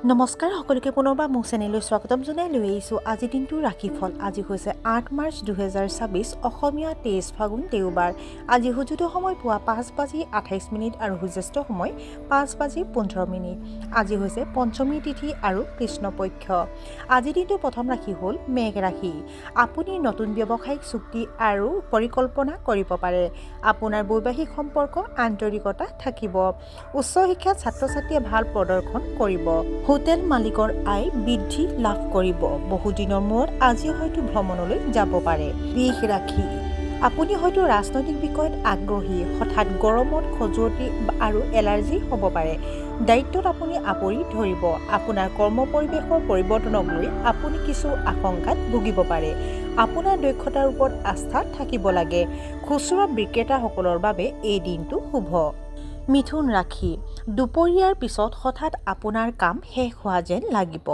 নমস্কাৰ সকলোকে পুনৰবাৰ মোৰ চেনেললৈ স্বাগতম জনাই লৈ আহিছোঁ আজি দিনটোৰ ৰাশিফল। আজি হৈছে ৮ মাৰ্চ ২০২৬, অসমীয়া ২৩ ফাগুন দেওবাৰ। আজি সূৰ্যোদয় সময় পুৱা ৫:২৮ আৰু সূৰ্যাস্ত সময় ৫:১৫। আজি হৈছে পঞ্চমী তিথি আৰু কৃষ্ণপক্ষ। আজি দিনটোৰ প্ৰথম ৰাশি হ'ল মেঘ ৰাশি। আপুনি নতুন ব্যৱসায়িক চুক্তি আৰু পৰিকল্পনা কৰিব পাৰে। আপোনাৰ বৈবাহিক সম্পৰ্ক আন্তৰিকতা থাকিব। উচ্চ শিক্ষাত ছাত্ৰ ছাত্ৰীয়ে ভাল প্ৰদৰ্শন কৰিব। হোটেল মালিকৰ আয় বৃদ্ধি লাভ কৰিব। বহুদিনৰ মূৰত আজি হয়তো ভ্ৰমণলৈ যাব পাৰে। বৃষ ৰাশি। আপুনি হয়তো ৰাজনৈতিক বিষয়ত আগ্ৰহী। হঠাৎ গৰমত খজুৱতি আৰু এলাৰ্জি হ'ব পাৰে। দায়িত্বত আপুনি আপৰি ধৰিব। আপোনাৰ কৰ্ম পৰিৱেশৰ পৰিৱৰ্তনক লৈ আপুনি কিছু আশংকাত ভুগিব পাৰে। আপোনাৰ দক্ষতাৰ ওপৰত আস্থা থাকিব লাগে। খুচুৰা বিক্ৰেতাসকলৰ বাবে এই দিনটো শুভ। মিথুন ৰাশি। দুপৰীয়াৰ পিছত হঠাৎ আপোনাৰ কাম শেষ হোৱা যেন লাগিব।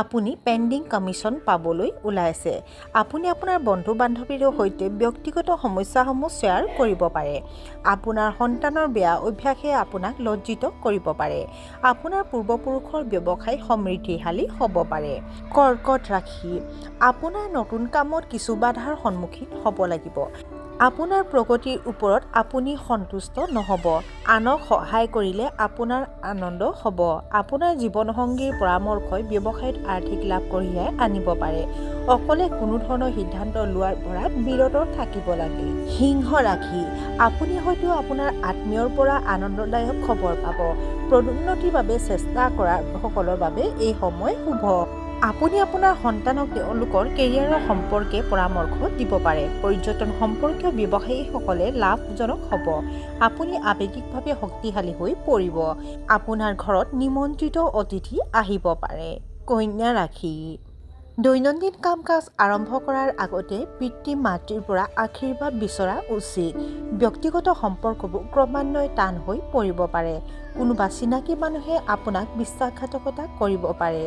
আপুনি পেণ্ডিং কমিশ্যন পাবলৈ ওলাইছে। আপুনি আপোনাৰ বন্ধু বান্ধৱীৰ সৈতে ব্যক্তিগত সমস্যাসমূহ শ্বেয়াৰ কৰিব পাৰে। আপোনাৰ সন্তানৰ বেয়া অভ্যাসে আপোনাক লজ্জিত কৰিব পাৰে। আপোনাৰ পূৰ্বপুৰুষৰ ব্যৱসায় সমৃদ্ধিশালী হ'ব পাৰে। কৰ্কট ৰাশি। আপোনাৰ নতুন কামত কিছু বাধাৰ সন্মুখীন হ'ব লাগিব। আপোনাৰ প্ৰগতিৰ ওপৰত আপুনি সন্তুষ্ট নহ'ব। আনক সহায় কৰিলে আপোনাৰ আনন্দ হ'ব। আপোনাৰ জীৱনসংগীৰ পৰামৰ্শই ব্যৱসায়ত আৰ্থিক লাভ কঢ়িয়াই আনিব পাৰে। অকলে কোনো ধৰণৰ সিদ্ধান্ত লোৱাৰ পৰা বিৰত থাকিব লাগে। সিংহ ৰাশি। আপুনি হয়তো আপোনাৰ আত্মীয়ৰ পৰা আনন্দদায়ক খবৰ পাব। পদোন্নতিৰ বাবে চেষ্টা কৰা সকলৰ বাবে এই সময় শুভ। আপুনি আপোনাৰ সন্তানক তেওঁলোকৰ কেৰিয়াৰৰ সম্পৰ্কে পৰামৰ্শ দিব পাৰে। পৰ্যটন সম্পৰ্কীয় ব্যৱসায়ীসকলে লাভজনক হ'ব। আপুনি আৱেগিকভাৱে শক্তিশালী হৈ পৰিব। আপোনাৰ ঘৰত নিমন্ত্ৰিত অতিথি আহিব পাৰে। কন্যা ৰাশি। দৈনন্দিন কাম কাজ আৰম্ভ কৰাৰ আগতে পিতৃ মাতৃৰ পৰা আশীৰ্বাদ বিচৰা উচিত। ব্যক্তিগত সম্পৰ্কবোৰ ক্ৰমান্বয়ে টান হৈ পৰিব পাৰে। কোনোবা চিনাকি মানুহে আপোনাক বিশ্বাসঘাতকতা কৰিব পাৰে।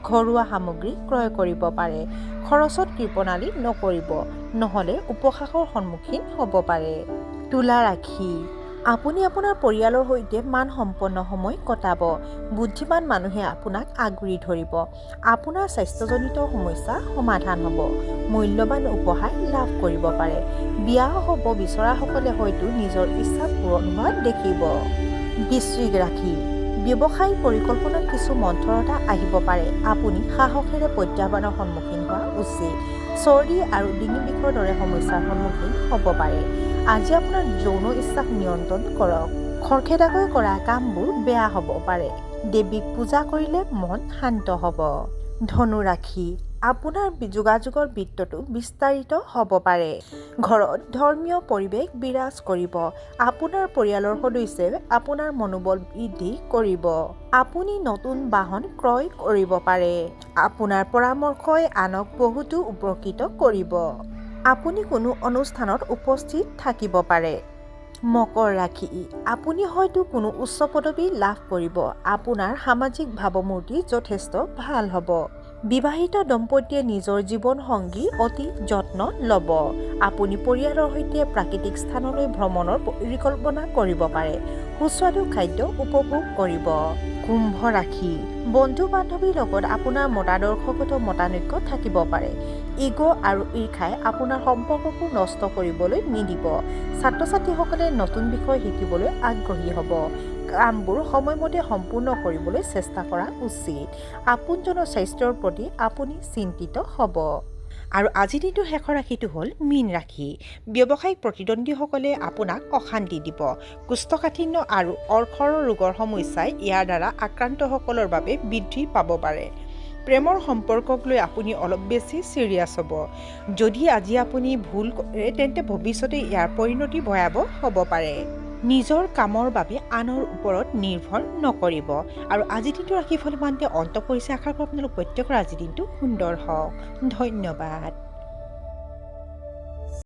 ঘৰুৱা সামগ্ৰী ক্ৰয় কৰিব পাৰে। খৰচত কৃপণালি নকৰিব, নহ'লে উপহাসৰ সন্মুখীন হ'ব পাৰে। তুলা ৰাশি। আপুনি আপোনাৰ পৰিয়ালৰ সৈতে মানসম্পন্ন সময় কটাব। বুদ্ধিমান মানুহে আপোনাক আগুৰি ধৰিব। আপোনাৰ স্বাস্থ্যজনিত সমস্যা সমাধান হ'ব। মূল্যৱান উপহাৰ লাভ কৰিব পাৰে। বিয়া হ'ব বিচৰাসকলে হয়তো নিজৰ ইচ্ছা পূৰণ হোৱা দেখিব। বৃশ্চিক ৰাশি। ব্যৱসায়িক পৰিকল্পনাত কিছু মন্থৰতা আহিব পাৰে। আপুনি সাহসেৰে প্ৰত্যাহ্বানৰ সন্মুখীন হোৱা উচিত। চৰ্দি আৰু ডিঙি বিষৰ দৰে সমস্যাৰ সন্মুখীন হ'ব পাৰে। আজি আপোনাৰ যৌন ইচ্ছাক নিয়ন্ত্ৰণ কৰক। খৰখেদাকৈ কৰা কামবোৰ বেয়া হ'ব পাৰে। দেৱীক পূজা কৰিলে মন শান্ত হ'ব। ধনু ৰাশি। আপোনাৰ যোগাযোগৰ বৃত্তটো বিস্তাৰিত হ'ব পাৰে। ঘৰত ধৰ্মীয় পৰিৱেশ বিৰাজ কৰিব। আপোনাৰ পৰিয়ালৰ সদস্যই আপোনাৰ মনোবল বৃদ্ধি কৰিব। আপুনি নতুন বাহন ক্ৰয় কৰিব পাৰে। আপোনাৰ পৰামৰ্শই আনক বহুতো উপকৃত কৰিব। আপুনি কোনো অনুষ্ঠানত উপস্থিত থাকিব পাৰে। মকৰ ৰাশি। আপুনি হয়তো কোনো উচ্চ পদবী লাভ কৰিব। আপোনাৰ সামাজিক ভাৱমূৰ্তি যথেষ্ট ভাল হ'ব। বিবাহিত দম্পতীয়ে নিজৰ জীৱনসংগী অতি যত্ন ল'ব। আপুনি পৰিয়ালৰ সৈতে প্ৰাকৃতিক স্থানলৈ ভ্ৰমণৰ পৰিকল্পনা কৰিব পাৰে। সুস্বাদু খাদ্য উপভোগ কৰিব। কুম্ভ ৰাশি। বন্ধু বান্ধৱীৰ লগত আপোনাৰ মতাদৰ্শগত মতানৈক্য থাকিব পাৰে। ইগ' আৰু ঈৰ্ষাই আপোনাৰ সম্পৰ্কবোৰ নষ্ট কৰিবলৈ নিদিব। ছাত্ৰ ছাত্ৰীসকলে নতুন বিষয় শিকিবলৈ আগ্ৰহী হ'ব। কামবোৰ সময়মতে সম্পূৰ্ণ কৰিবলৈ চেষ্টা কৰা উচিত। আপোনজনৰ স্বাস্থ্যৰ প্ৰতি আপুনি চিন্তিত হ'ব। আৰু আজি দিনটোৰ শেষৰ ৰাশিটো হ'ল মীন ৰাশি। ব্যৱসায়িক প্ৰতিদ্বন্দ্বীসকলে আপোনাক অশান্তি দিব। কোষ্ঠকাঠিন্য আৰু অৰ্শৰ ৰোগৰ সমস্যাই ইয়াৰ দ্বাৰা আক্ৰান্তসকলৰ বাবে বৃদ্ধি পাব পাৰে। প্ৰেমৰ সম্পৰ্কক লৈ আপুনি অলপ বেছি চিৰিয়াছ হ'ব। যদি আজি আপুনি ভুল কৰে তেন্তে ভৱিষ্যতে ইয়াৰ পৰিণতি ভয়াৱহ হ'ব পাৰে। নিজৰ কামৰ বাবে আনৰ ওপৰত নিৰ্ভৰ নকৰিব। আৰু আজি দিনটোৰ ৰাশিফল ইমানতে অন্ত পৰিছে। আশা কৰোঁ আপোনালোক প্ৰত্যেকৰ আজি দিনটো সুন্দৰ হওক। ধন্যবাদ।